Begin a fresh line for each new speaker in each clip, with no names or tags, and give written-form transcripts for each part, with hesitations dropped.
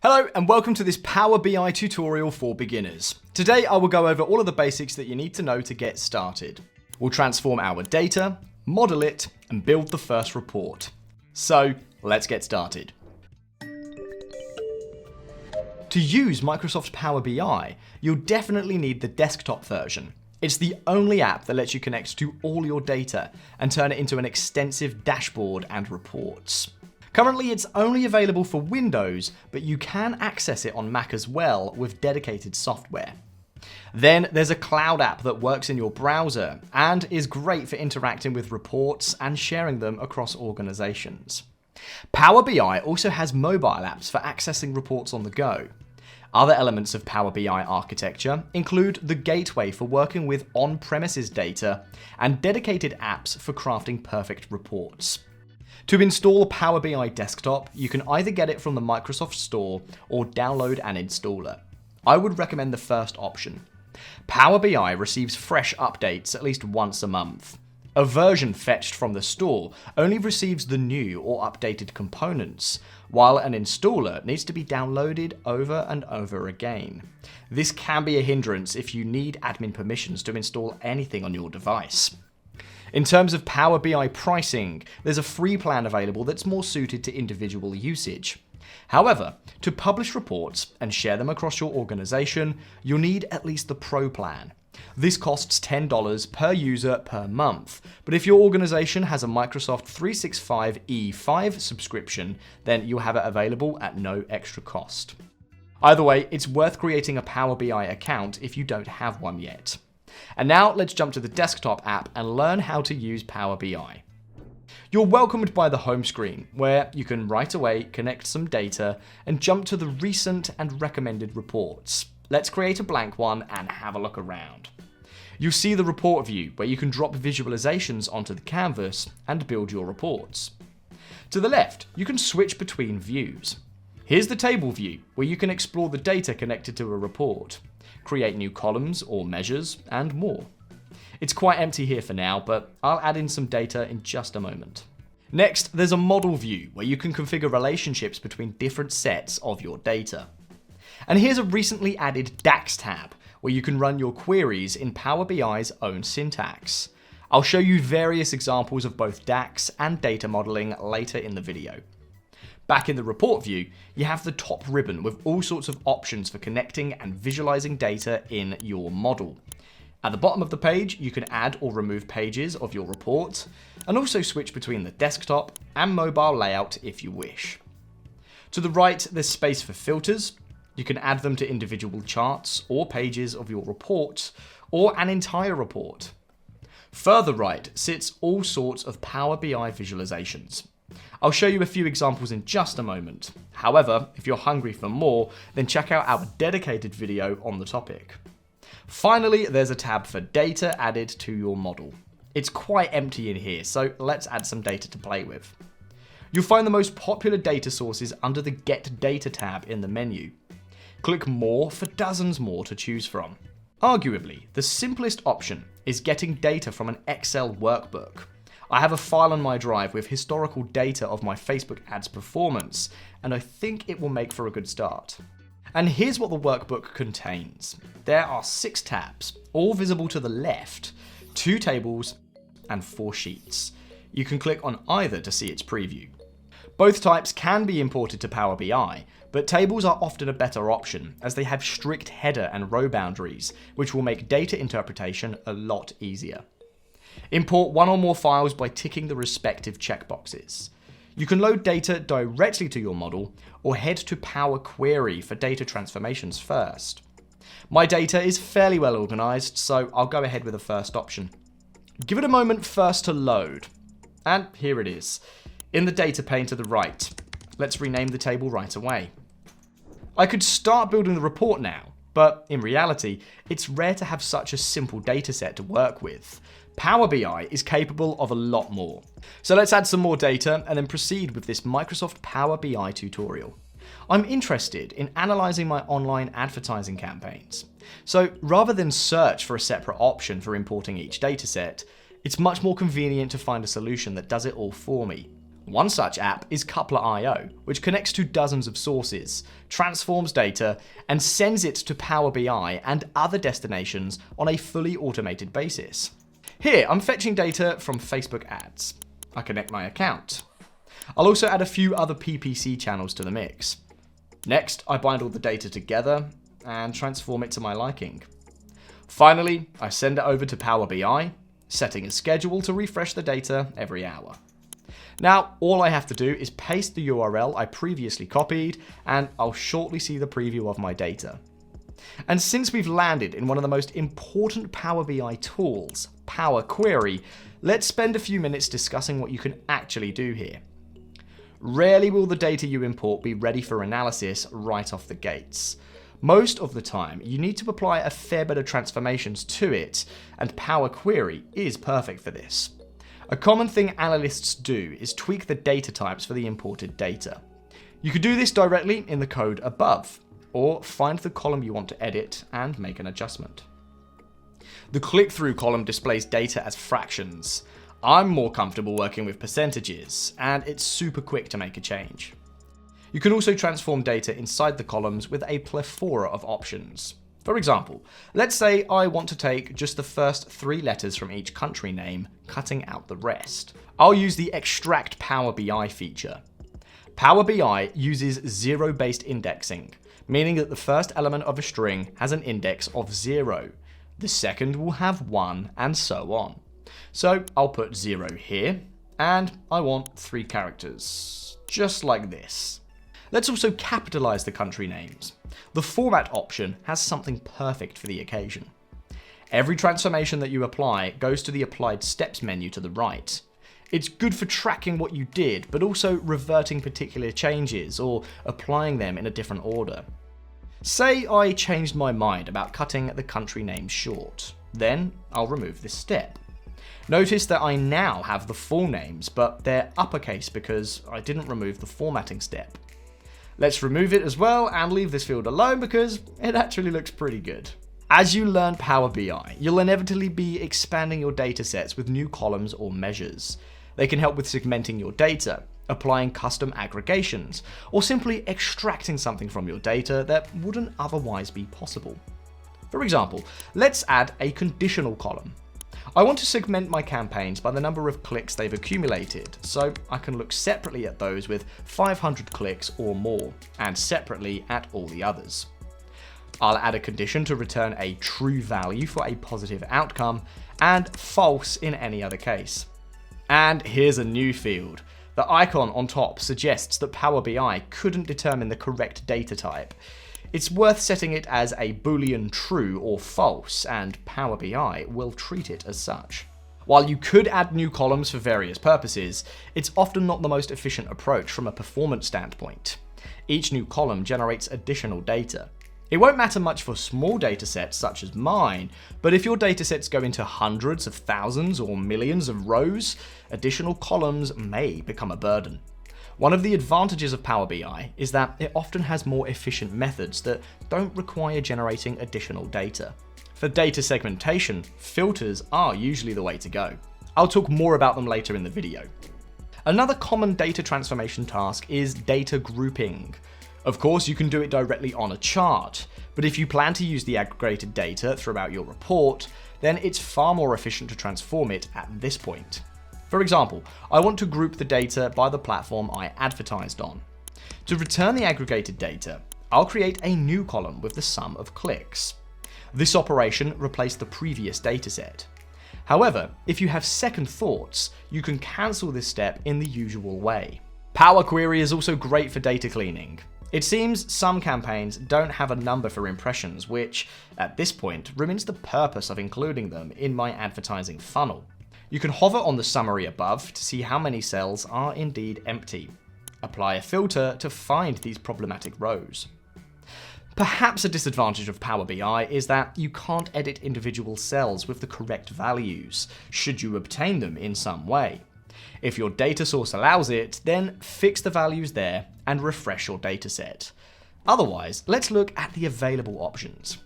Hello and welcome to this Power BI tutorial for beginners. Today I will go over all of the basics that you need to know to get started. We'll transform our data, model it, and build the first report. So let's get started. To use Microsoft Power BI, you'll definitely need the desktop version. It's the only app that lets you connect to all your data and turn it into an extensive dashboard and reports. Currently, it's only available for Windows, but you can access it on Mac as well with dedicated software. Then there's a cloud app that works in your browser and is great for interacting with reports and sharing them across organizations. Power BI also has mobile apps for accessing reports on the go. Other elements of Power BI architecture include the gateway for working with on-premises data and dedicated apps for crafting perfect reports. To install Power BI Desktop, you can either get it from the Microsoft Store or download an installer. I would recommend the first option. Power BI receives fresh updates at least once a month. A version fetched from the store only receives the new or updated components, while an installer needs to be downloaded over and over again. This can be a hindrance if you need admin permissions to install anything on your device. In terms of Power BI pricing, there's a free plan available that's more suited to individual usage. However, to publish reports and share them across your organization, you'll need at least the Pro plan. This costs $10 per user per month, but if your organization has a Microsoft 365 E5 subscription, then you'll have it available at no extra cost. Either way, it's worth creating a Power BI account if you don't have one yet. And now let's jump to the desktop app and learn how to use Power BI. You're welcomed by the home screen, where you can right away connect some data and jump to the recent and recommended reports. Let's create a blank one and have a look around. You'll see the report view, where you can drop visualizations onto the canvas and build your reports. To the left, you can switch between views. Here's the table view, where you can explore the data connected to a report, create new columns or measures, and more. It's quite empty here for now, but I'll add in some data in just a moment. Next, there's a model view where you can configure relationships between different sets of your data. And here's a recently added DAX tab where you can run your queries in Power BI's own syntax. I'll show you various examples of both DAX and data modeling later in the video. Back in the report view, you have the top ribbon with all sorts of options for connecting and visualizing data in your model. At the bottom of the page, you can add or remove pages of your report, and also switch between the desktop and mobile layout if you wish. To the right, there's space for filters. You can add them to individual charts or pages of your report, or an entire report. Further right sits all sorts of Power BI visualizations. I'll show you a few examples in just a moment. However, if you're hungry for more, then check out our dedicated video on the topic. Finally, there's a tab for data added to your model. It's quite empty in here, so let's add some data to play with. You'll find the most popular data sources under the Get Data tab in the menu. Click More for dozens more to choose from. Arguably, the simplest option is getting data from an Excel workbook. I have a file on my drive with historical data of my Facebook ads performance, and I think it will make for a good start. And here's what the workbook contains. There are 6 tabs, all visible to the left, 2 tables, and 4 sheets. You can click on either to see its preview. Both types can be imported to Power BI, but tables are often a better option as they have strict header and row boundaries, which will make data interpretation a lot easier. Import one or more files by ticking the respective checkboxes. You can load data directly to your model or head to Power Query for data transformations first. My data is fairly well organized, so I'll go ahead with the first option. Give it a moment first to load. And here it is, in the data pane to the right. Let's rename the table right away. I could start building the report now, but in reality, it's rare to have such a simple dataset to work with. Power BI is capable of a lot more. So let's add some more data and then proceed with this Microsoft Power BI tutorial. I'm interested in analyzing my online advertising campaigns. So rather than search for a separate option for importing each dataset, it's much more convenient to find a solution that does it all for me. One such app is Coupler.io, which connects to dozens of sources, transforms data, and sends it to Power BI and other destinations on a fully automated basis. Here, I'm fetching data from Facebook ads. I connect my account. I'll also add a few other PPC channels to the mix. Next, I bind all the data together and transform it to my liking. Finally, I send it over to Power BI, setting a schedule to refresh the data every hour. Now, all I have to do is paste the URL I previously copied, and I'll shortly see the preview of my data. And since we've landed in one of the most important Power BI tools, Power Query, let's spend a few minutes discussing what you can actually do here. Rarely will the data you import be ready for analysis right off the gates. Most of the time, you need to apply a fair bit of transformations to it, and Power Query is perfect for this. A common thing analysts do is tweak the data types for the imported data. You could do this directly in the code above, or find the column you want to edit and make an adjustment. The click-through column displays data as fractions. I'm more comfortable working with percentages, and it's super quick to make a change. You can also transform data inside the columns with a plethora of options. For example, let's say I want to take just the first 3 letters from each country name, cutting out the rest. I'll use the Extract Power BI feature. Power BI uses zero-based indexing, meaning that the first element of a string has an index of 0. The second will have 1, and so on. So I'll put 0 here, and I want 3 characters, just like this. Let's also capitalize the country names. The format option has something perfect for the occasion. Every transformation that you apply goes to the applied steps menu to the right. It's good for tracking what you did, but also reverting particular changes or applying them in a different order. Say I changed my mind about cutting the country name short. Then I'll remove this step. Notice that I now have the full names, but they're uppercase because I didn't remove the formatting step. Let's remove it as well and leave this field alone because it actually looks pretty good. As you learn Power BI, you'll inevitably be expanding your datasets with new columns or measures. They can help with segmenting your data, applying custom aggregations, or simply extracting something from your data that wouldn't otherwise be possible. For example, let's add a conditional column. I want to segment my campaigns by the number of clicks they've accumulated, so I can look separately at those with 500 clicks or more, and separately at all the others. I'll add a condition to return a true value for a positive outcome, and false in any other case. And here's a new field. The icon on top suggests that Power BI couldn't determine the correct data type. It's worth setting it as a Boolean true or false, and Power BI will treat it as such. While you could add new columns for various purposes, it's often not the most efficient approach from a performance standpoint. Each new column generates additional data. It won't matter much for small datasets such as mine, but if your datasets go into hundreds of thousands or millions of rows, additional columns may become a burden. One of the advantages of Power BI is that it often has more efficient methods that don't require generating additional data. For data segmentation, filters are usually the way to go. I'll talk more about them later in the video. Another common data transformation task is data grouping. Of course, you can do it directly on a chart, but if you plan to use the aggregated data throughout your report, then it's far more efficient to transform it at this point. For example, I want to group the data by the platform I advertised on. To return the aggregated data, I'll create a new column with the sum of clicks. This operation replaced the previous dataset. However, if you have second thoughts, you can cancel this step in the usual way. Power Query is also great for data cleaning. It seems some campaigns don't have a number for impressions, which, at this point, ruins the purpose of including them in my advertising funnel. You can hover on the summary above to see how many cells are indeed empty. Apply a filter to find these problematic rows. Perhaps a disadvantage of Power BI is that you can't edit individual cells with the correct values, should you obtain them in some way. If your data source allows it, then fix the values there and refresh your dataset. Otherwise, let's look at the available options.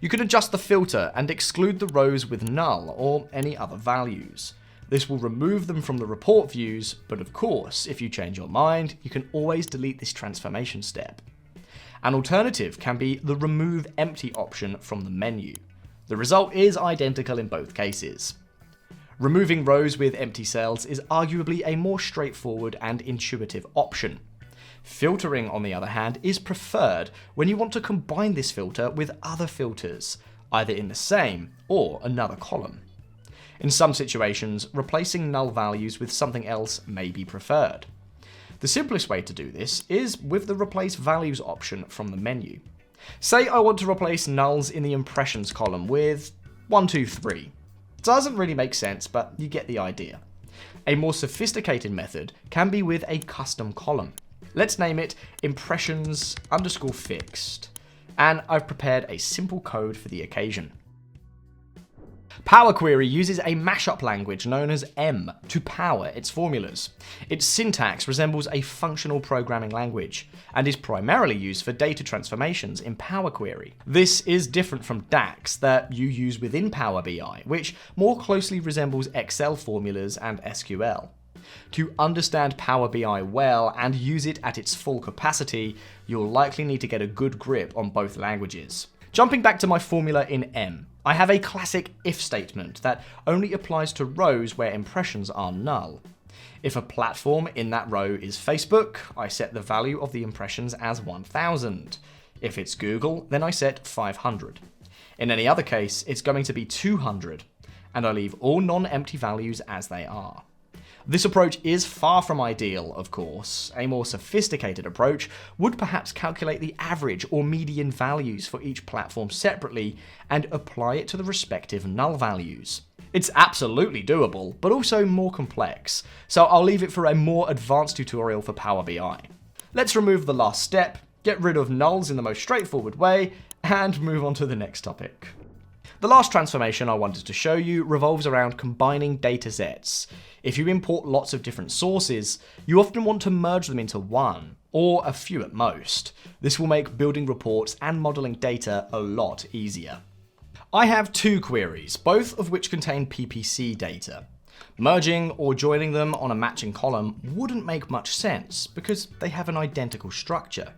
You can adjust the filter and exclude the rows with null or any other values. This will remove them from the report views, but of course, if you change your mind, you can always delete this transformation step. An alternative can be the remove empty option from the menu. The result is identical in both cases. Removing rows with empty cells is arguably a more straightforward and intuitive option. Filtering, on the other hand, is preferred when you want to combine this filter with other filters, either in the same or another column. In some situations, replacing null values with something else may be preferred. The simplest way to do this is with the Replace Values option from the menu. Say I want to replace nulls in the impressions column with 1, 2, 3. Doesn't really make sense, but you get the idea. A more sophisticated method can be with a custom column. Let's name it impressions_fixed, and I've prepared a simple code for the occasion. Power Query uses a mashup language known as M to power its formulas. Its syntax resembles a functional programming language, and is primarily used for data transformations in Power Query. This is different from DAX that you use within Power BI, which more closely resembles Excel formulas and SQL. To understand Power BI well and use it at its full capacity, you'll likely need to get a good grip on both languages. Jumping back to my formula in M, I have a classic if statement that only applies to rows where impressions are null. If a platform in that row is Facebook, I set the value of the impressions as 1000. If it's Google, then I set 500. In any other case, it's going to be 200, and I leave all non-empty values as they are. This approach is far from ideal, of course. A more sophisticated approach would perhaps calculate the average or median values for each platform separately and apply it to the respective null values. It's absolutely doable, but also more complex, so I'll leave it for a more advanced tutorial for Power BI. Let's remove the last step, get rid of nulls in the most straightforward way, and move on to the next topic. The last transformation I wanted to show you revolves around combining datasets. If you import lots of different sources, you often want to merge them into one, or a few at most. This will make building reports and modeling data a lot easier. I have two queries, both of which contain PPC data. Merging or joining them on a matching column wouldn't make much sense because they have an identical structure.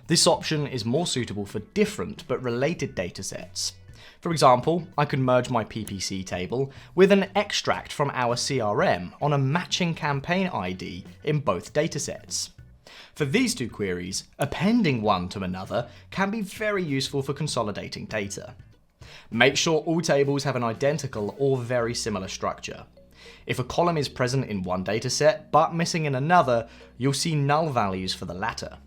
This option is more suitable for different but related datasets. For example, I could merge my PPC table with an extract from our CRM on a matching campaign ID in both datasets. For these two queries, appending one to another can be very useful for consolidating data. Make sure all tables have an identical or very similar structure. If a column is present in one dataset but missing in another, you'll see null values for the latter.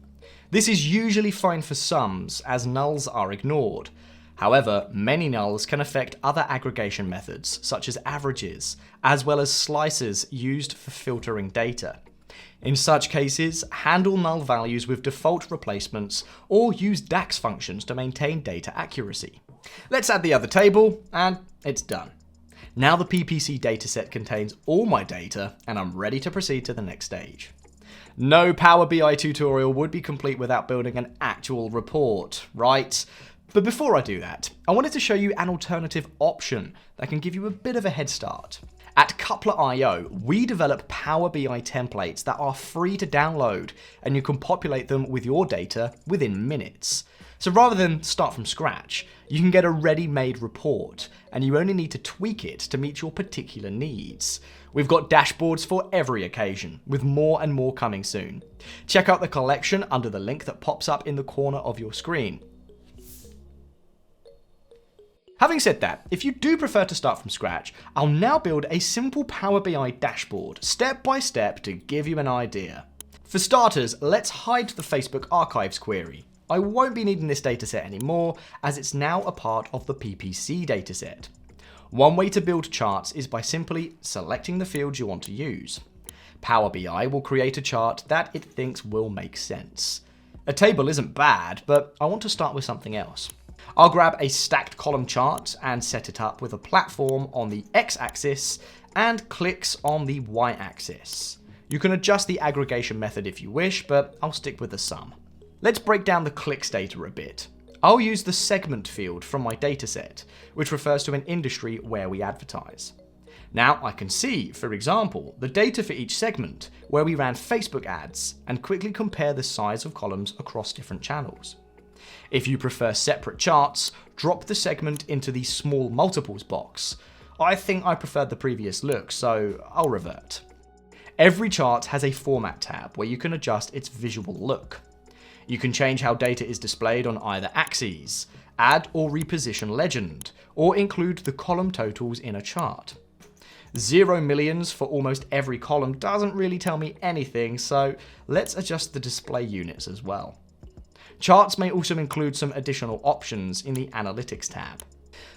This is usually fine for sums, as nulls are ignored. However, many nulls can affect other aggregation methods, such as averages, as well as slices used for filtering data. In such cases, handle null values with default replacements or use DAX functions to maintain data accuracy. Let's add the other table, and it's done. Now the PPC dataset contains all my data, and I'm ready to proceed to the next stage. No Power BI tutorial would be complete without building an actual report, right? But before I do that, I wanted to show you an alternative option that can give you a bit of a head start. At Coupler.io, we develop Power BI templates that are free to download, and you can populate them with your data within minutes. So rather than start from scratch, you can get a ready-made report, and you only need to tweak it to meet your particular needs. We've got dashboards for every occasion, with more and more coming soon. Check out the collection under the link that pops up in the corner of your screen. Having said that, if you do prefer to start from scratch, I'll now build a simple Power BI dashboard, step by step, to give you an idea. For starters, let's hide the Facebook archives query. I won't be needing this dataset anymore, as it's now a part of the PPC dataset. One way to build charts is by simply selecting the fields you want to use. Power BI will create a chart that it thinks will make sense. A table isn't bad, but I want to start with something else. I'll grab a stacked column chart and set it up with a platform on the x-axis and clicks on the y-axis. You can adjust the aggregation method if you wish, but I'll stick with the sum. Let's break down the clicks data a bit. I'll use the segment field from my dataset, which refers to an industry where we advertise. Now I can see, for example, the data for each segment where we ran Facebook ads and quickly compare the size of columns across different channels. If you prefer separate charts, drop the segment into the small multiples box. I think I preferred the previous look, so I'll revert. Every chart has a format tab where you can adjust its visual look. You can change how data is displayed on either axes, add or reposition legend, or include the column totals in a chart. 0 millions for almost every column doesn't really tell me anything, so let's adjust the display units as well. Charts may also include some additional options in the Analytics tab.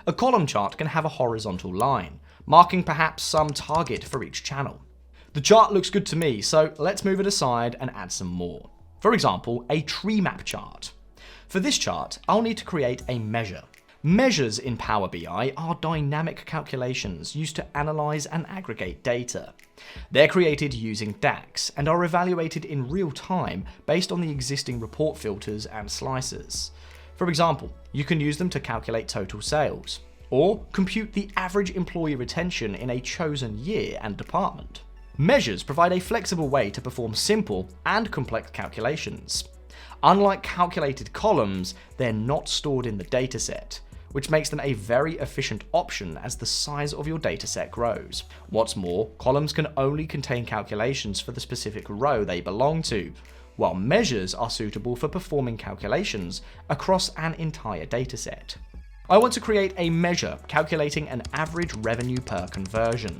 A column chart can have a horizontal line, marking perhaps some target for each channel. The chart looks good to me, so let's move it aside and add some more. For example, a Treemap chart. For this chart, I'll need to create a measure. Measures in Power BI are dynamic calculations used to analyze and aggregate data. They're created using DAX and are evaluated in real time based on the existing report filters and slicers. For example, you can use them to calculate total sales, or compute the average employee retention in a chosen year and department. Measures provide a flexible way to perform simple and complex calculations. Unlike calculated columns, they're not stored in the dataset, which makes them a very efficient option as the size of your dataset grows. What's more, columns can only contain calculations for the specific row they belong to, while measures are suitable for performing calculations across an entire dataset. I want to create a measure calculating an average revenue per conversion.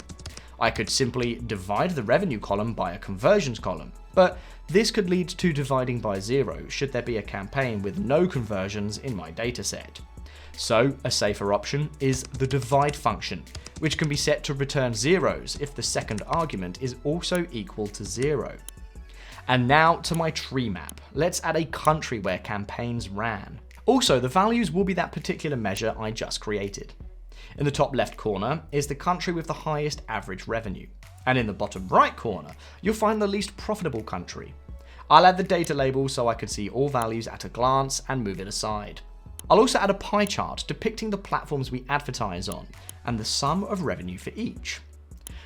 I could simply divide the revenue column by a conversions column, but this could lead to dividing by 0 should there be a campaign with no conversions in my dataset. So a safer option is the divide function, which can be set to return zeros if the second argument is also equal to 0. And now to my Treemap. Let's add a country where campaigns ran. Also, the values will be that particular measure I just created. In the top left corner is the country with the highest average revenue, and in the bottom right corner, you'll find the least profitable country. I'll add the data label so I can see all values at a glance and move it aside. I'll also add a pie chart depicting the platforms we advertise on and the sum of revenue for each.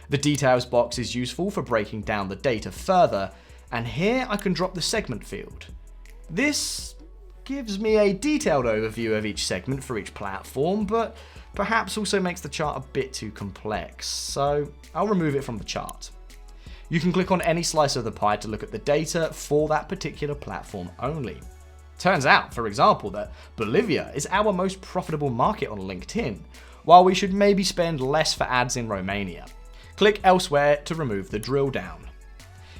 The details box is useful for breaking down the data further, and here I can drop the segment field. This gives me a detailed overview of each segment for each platform, but perhaps also makes the chart a bit too complex, so I'll remove it from the chart. You can click on any slice of the pie to look at the data for that particular platform only. Turns out, for example, that Bolivia is our most profitable market on LinkedIn, while we should maybe spend less for ads in Romania. Click elsewhere to remove the drill down.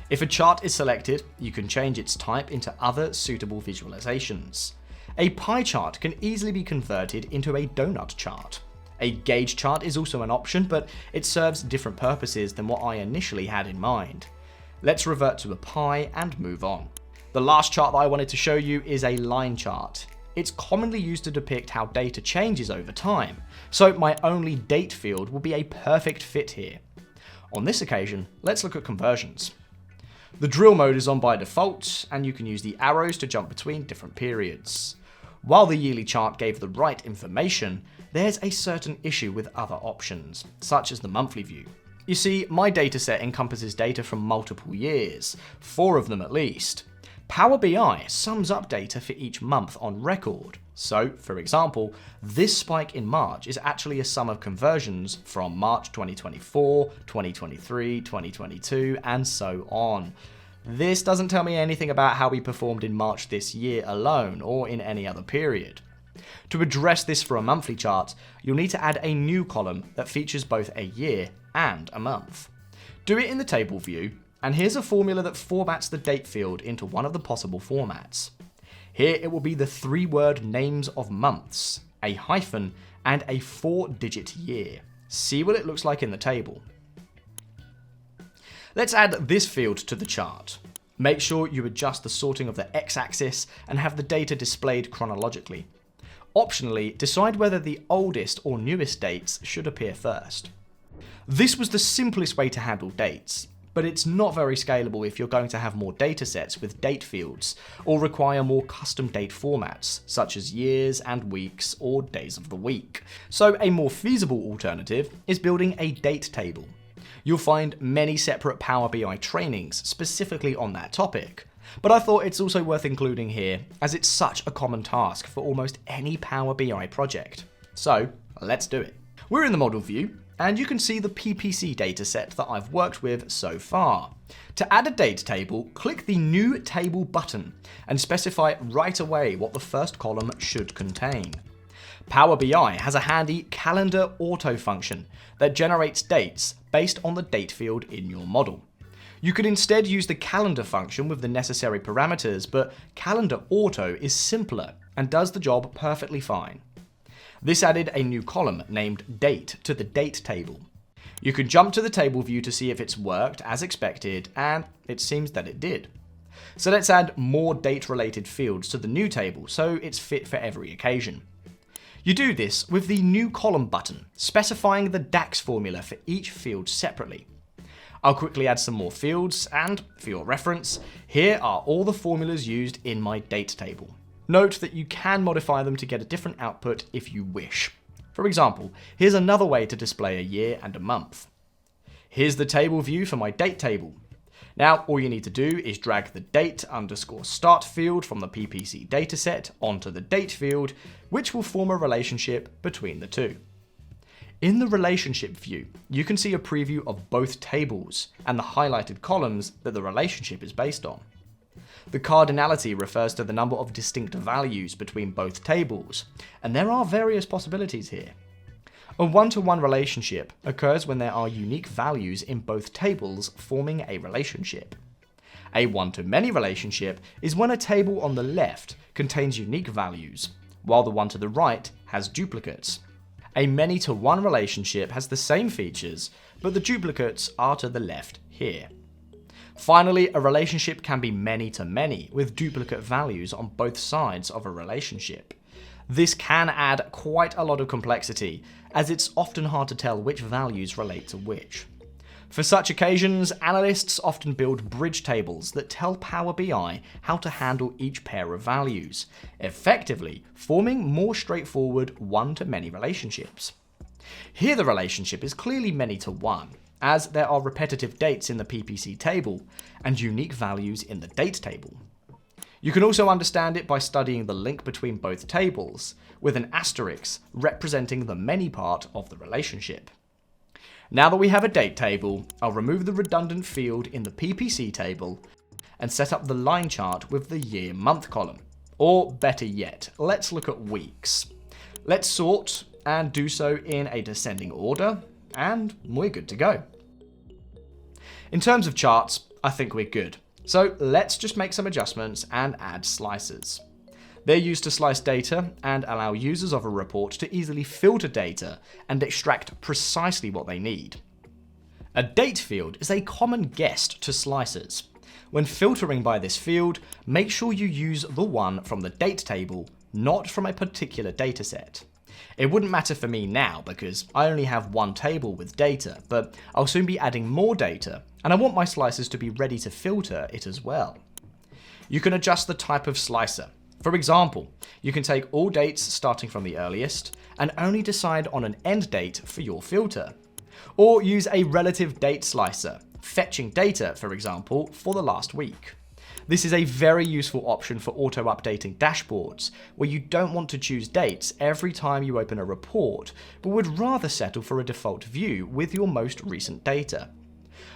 If a chart is selected, you can change its type into other suitable visualizations. A pie chart can easily be converted into a donut chart. A gauge chart is also an option, but it serves different purposes than what I initially had in mind. Let's revert to a pie and move on. The last chart that I wanted to show you is a line chart. It's commonly used to depict how data changes over time, so my only date field will be a perfect fit here. On this occasion, let's look at conversions. The drill mode is on by default, and you can use the arrows to jump between different periods. While the yearly chart gave the right information, there's a certain issue with other options, such as the monthly view. You see, my dataset encompasses data from multiple years, 4 of them at least. Power BI sums up data for each month on record. So, for example, this spike in March is actually a sum of conversions from March 2024, 2023, 2022, and so on. This doesn't tell me anything about how we performed in March this year alone, or in any other period. To address this for a monthly chart, you'll need to add a new column that features both a year and a month. Do it in the table view, and here's a formula that formats the date field into one of the possible formats. Here it will be the 3-word names of months, a hyphen, and a 4-digit year. See what it looks like in the table. Let's add this field to the chart. Make sure you adjust the sorting of the x-axis and have the data displayed chronologically. Optionally, decide whether the oldest or newest dates should appear first. This was the simplest way to handle dates, but it's not very scalable if you're going to have more datasets with date fields, or require more custom date formats, such as years and weeks or days of the week. So a more feasible alternative is building a date table. You'll find many separate Power BI trainings specifically on that topic, but I thought it's also worth including here as it's such a common task for almost any Power BI project. So let's do it. We're in the model view, and you can see the PPC dataset that I've worked with so far. To add a date table, click the New Table button and specify right away what the first column should contain. Power BI has a handy calendar auto function that generates dates based on the date field in your model. You could instead use the calendar function with the necessary parameters, but calendar auto is simpler and does the job perfectly fine. This added a new column named Date to the date table. You can jump to the table view to see if it's worked as expected, and it seems that it did. So let's add more date-related fields to the new table so it's fit for every occasion. You do this with the New Column button, specifying the DAX formula for each field separately. I'll quickly add some more fields, and for your reference, here are all the formulas used in my date table. Note that you can modify them to get a different output if you wish. For example, here's another way to display a year and a month. Here's the table view for my date table. Now all you need to do is drag the date_start field from the PPC dataset onto the date field, which will form a relationship between the two. In the relationship view, you can see a preview of both tables and the highlighted columns that the relationship is based on. The cardinality refers to the number of distinct values between both tables, and there are various possibilities here. A one-to-one relationship occurs when there are unique values in both tables forming a relationship. A one-to-many relationship is when a table on the left contains unique values, while the one to the right has duplicates. A many-to-one relationship has the same features, but the duplicates are to the left here. Finally, a relationship can be many-to-many with duplicate values on both sides of a relationship. This can add quite a lot of complexity, as it's often hard to tell which values relate to which. For such occasions, analysts often build bridge tables that tell Power BI how to handle each pair of values, effectively forming more straightforward one-to-many relationships. Here the relationship is clearly many-to-one, as there are repetitive dates in the PPC table and unique values in the date table. You can also understand it by studying the link between both tables, with an asterisk representing the many part of the relationship. Now that we have a date table, I'll remove the redundant field in the PPC table and set up the line chart with the year-month column. Or better yet, let's look at weeks. Let's sort and do so in a descending order, and we're good to go. In terms of charts, I think we're good. So let's just make some adjustments and add slicers. They're used to slice data and allow users of a report to easily filter data and extract precisely what they need. A date field is a common guest to slicers. When filtering by this field, make sure you use the one from the date table, not from a particular dataset. It wouldn't matter for me now because I only have one table with data, but I'll soon be adding more data, and I want my slicers to be ready to filter it as well. You can adjust the type of slicer. For example, you can take all dates starting from the earliest and only decide on an end date for your filter. Or use a relative date slicer, fetching data, for example, for the last week. This is a very useful option for auto-updating dashboards, where you don't want to choose dates every time you open a report, but would rather settle for a default view with your most recent data.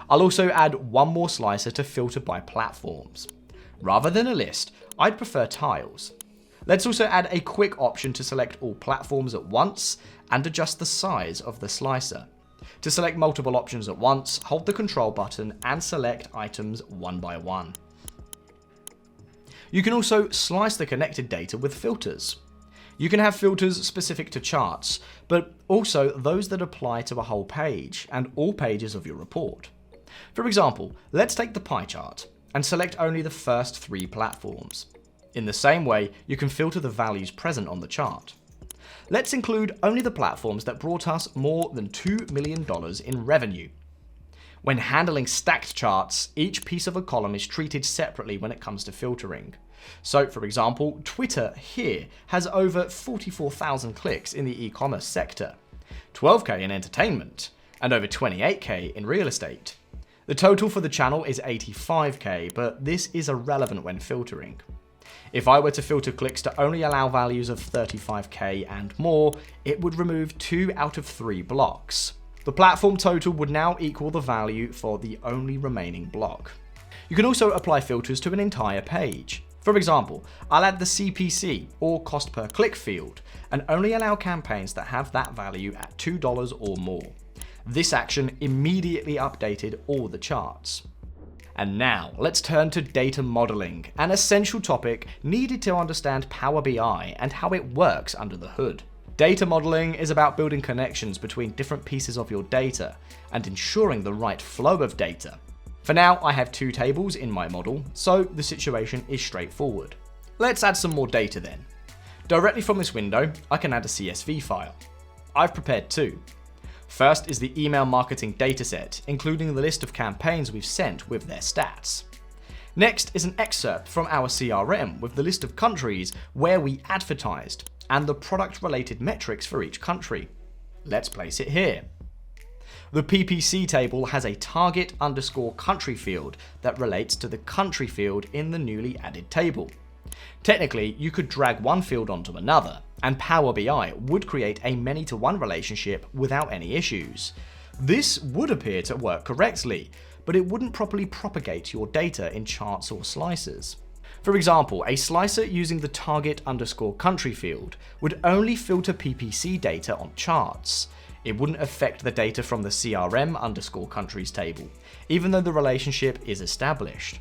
I'll also add one more slicer to filter by platforms. Rather than a list, I'd prefer tiles. Let's also add a quick option to select all platforms at once and adjust the size of the slicer. To select multiple options at once, hold the control button and select items one by one. You can also slice the connected data with filters. You can have filters specific to charts, but also those that apply to a whole page and all pages of your report. For example, let's take the pie chart and select only the first 3 platforms. In the same way, you can filter the values present on the chart. Let's include only the platforms that brought us more than $2 million in revenue. When handling stacked charts, each piece of a column is treated separately when it comes to filtering. So, for example, Twitter here has over 44,000 clicks in the e-commerce sector, 12k in entertainment, and over 28k in real estate. The total for the channel is 85k, but this is irrelevant when filtering. If I were to filter clicks to only allow values of 35k and more, it would remove 2 out of 3 blocks. The platform total would now equal the value for the only remaining block. You can also apply filters to an entire page. For example, I'll add the CPC or cost per click field and only allow campaigns that have that value at $2 or more. This action immediately updated all the charts. And now let's turn to data modeling, an essential topic needed to understand Power BI and how it works under the hood. Data modeling is about building connections between different pieces of your data and ensuring the right flow of data. For now, I have 2 tables in my model, so the situation is straightforward. Let's add some more data then. Directly from this window, I can add a CSV file. I've prepared 2. First is the email marketing dataset, including the list of campaigns we've sent with their stats. Next is an excerpt from our CRM with the list of countries where we advertised and the product-related metrics for each country. Let's place it here. The PPC table has a target_country field that relates to the country field in the newly added table. Technically, you could drag one field onto another, and Power BI would create a many-to-one relationship without any issues. This would appear to work correctly, but it wouldn't properly propagate your data in charts or slicers. For example, a slicer using the target_country field would only filter PPC data on charts. It wouldn't affect the data from the CRM_countries table, even though the relationship is established.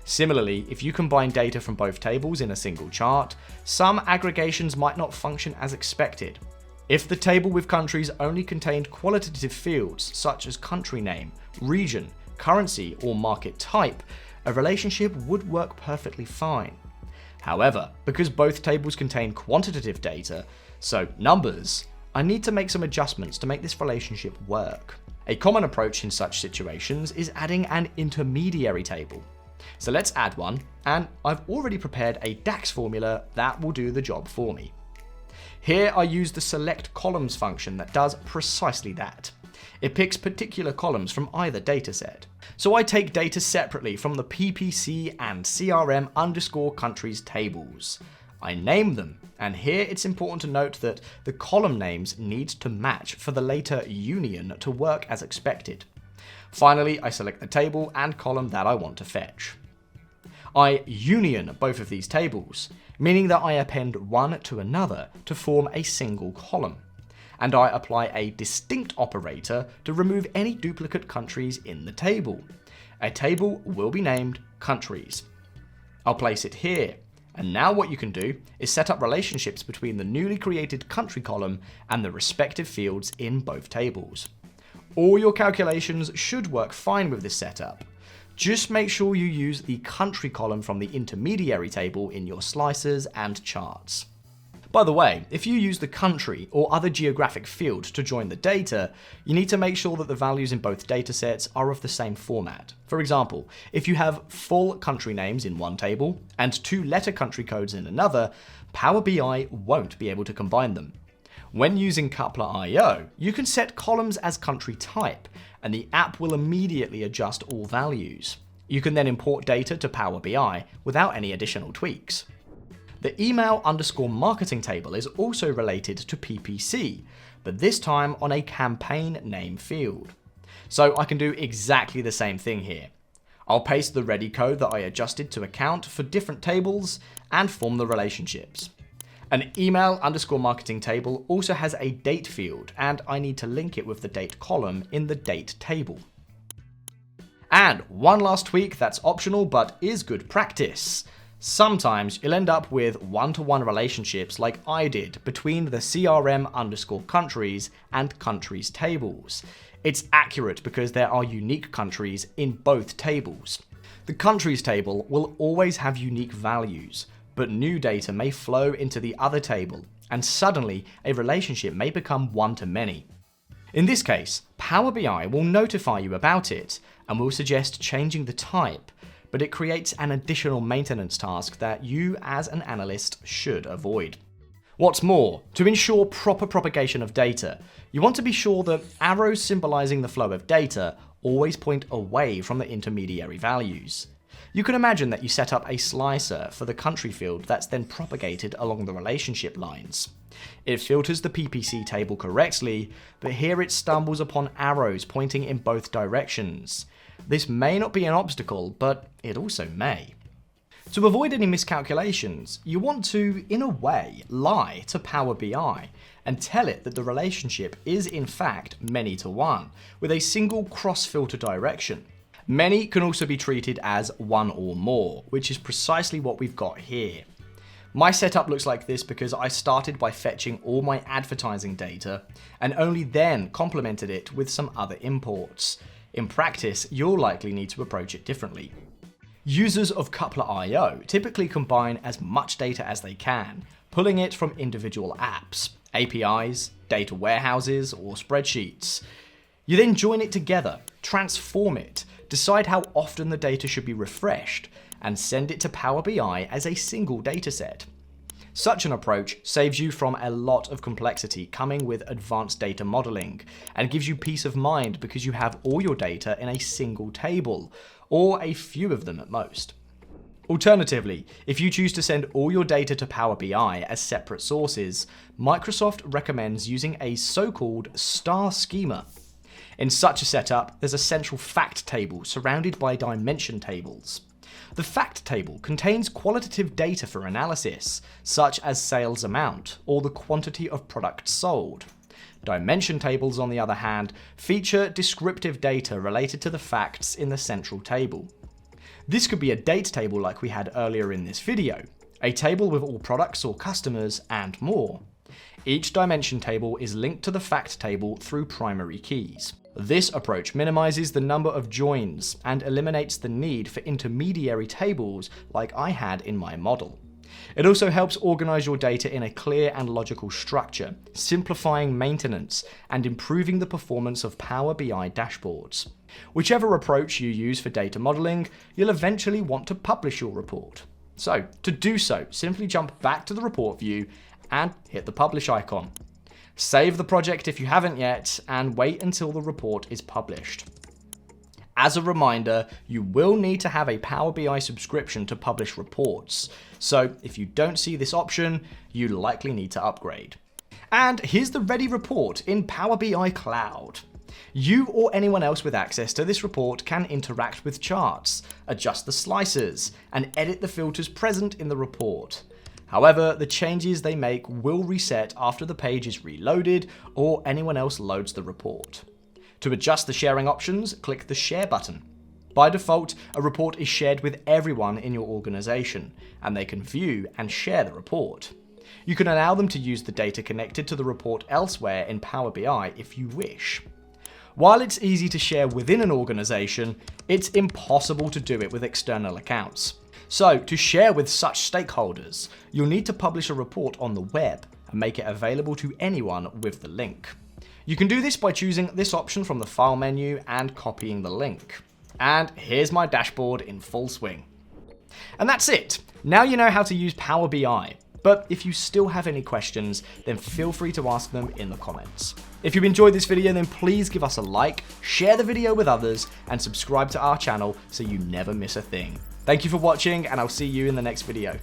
Similarly, if you combine data from both tables in a single chart, some aggregations might not function as expected. If the table with countries only contained qualitative fields such as country name, region, currency, or market type, a relationship would work perfectly fine. However, because both tables contain quantitative data, so numbers, I need to make some adjustments to make this relationship work. A common approach in such situations is adding an intermediary table. So let's add one, and I've already prepared a DAX formula that will do the job for me. Here I use the select columns function that does precisely that. It picks particular columns from either dataset. So I take data separately from the PPC and CRM_countries tables. I name them, and here it's important to note that the column names need to match for the later union to work as expected. Finally, I select the table and column that I want to fetch. I union both of these tables, meaning that I append one to another to form a single column, and I apply a distinct operator to remove any duplicate countries in the table. A table will be named countries. I'll place it here. And now what you can do is set up relationships between the newly created country column and the respective fields in both tables. All your calculations should work fine with this setup. Just make sure you use the country column from the intermediary table in your slicers and charts. By the way, if you use the country or other geographic field to join the data, you need to make sure that the values in both datasets are of the same format. For example, if you have full country names in one table and 2 letter country codes in another, Power BI won't be able to combine them. When using Coupler.io, you can set columns as country type, and the app will immediately adjust all values. You can then import data to Power BI without any additional tweaks. The email_marketing table is also related to PPC, but this time on a campaign name field. So I can do exactly the same thing here. I'll paste the ready code that I adjusted to account for different tables and form the relationships. An email_marketing table also has a date field, and I need to link it with the date column in the date table. And one last tweak that's optional but is good practice. Sometimes you'll end up with one-to-one relationships like I did between the CRM_countries and countries tables. It's accurate because there are unique countries in both tables. The countries table will always have unique values, but new data may flow into the other table, and suddenly a relationship may become one-to-many. In this case, Power BI will notify you about it and will suggest changing the type, but it creates an additional maintenance task that you as an analyst should avoid. What's more, to ensure proper propagation of data, you want to be sure that arrows symbolizing the flow of data always point away from the intermediary values. You can imagine that you set up a slicer for the country field that's then propagated along the relationship lines. It filters the PPC table correctly, but here it stumbles upon arrows pointing in both directions. This may not be an obstacle, but it also may. To avoid any miscalculations, you want to, in a way, lie to Power BI and tell it that the relationship is in fact many to one, with a single cross-filter direction. Many can also be treated as one or more, which is precisely what we've got here. My setup looks like this because I started by fetching all my advertising data and only then complemented it with some other imports. In practice, you'll likely need to approach it differently. Users of Coupler.io typically combine as much data as they can, pulling it from individual apps, APIs, data warehouses, or spreadsheets. You then join it together, transform it, decide how often the data should be refreshed, and send it to Power BI as a single dataset. Such an approach saves you from a lot of complexity coming with advanced data modeling, and gives you peace of mind because you have all your data in a single table, or a few of them at most. Alternatively, if you choose to send all your data to Power BI as separate sources, Microsoft recommends using a so-called star schema. In such a setup, there's a central fact table surrounded by dimension tables. The fact table contains qualitative data for analysis, such as sales amount or the quantity of products sold. Dimension tables, on the other hand, feature descriptive data related to the facts in the central table. This could be a date table like we had earlier in this video, a table with all products or customers, and more. Each dimension table is linked to the fact table through primary keys. This approach minimizes the number of joins and eliminates the need for intermediary tables like I had in my model. It also helps organize your data in a clear and logical structure, simplifying maintenance and improving the performance of Power BI dashboards. Whichever approach you use for data modeling, you'll eventually want to publish your report. So, to do so, simply jump back to the report view and hit the publish icon. Save the project if you haven't yet, and wait until the report is published. As a reminder, you will need to have a Power BI subscription to publish reports, so if you don't see this option, you likely need to upgrade. And here's the ready report in Power BI Cloud. You or anyone else with access to this report can interact with charts, adjust the slicers, and edit the filters present in the report. However, the changes they make will reset after the page is reloaded or anyone else loads the report. To adjust the sharing options, click the Share button. By default, a report is shared with everyone in your organization, and they can view and share the report. You can allow them to use the data connected to the report elsewhere in Power BI if you wish. While it's easy to share within an organization, it's impossible to do it with external accounts. So, to share with such stakeholders, you'll need to publish a report on the web and make it available to anyone with the link. You can do this by choosing this option from the File menu and copying the link. And here's my dashboard in full swing. And that's it. Now you know how to use Power BI. But if you still have any questions, then feel free to ask them in the comments. If you enjoyed this video, then please give us a like, share the video with others, and subscribe to our channel so you never miss a thing. Thank you for watching, and I'll see you in the next video.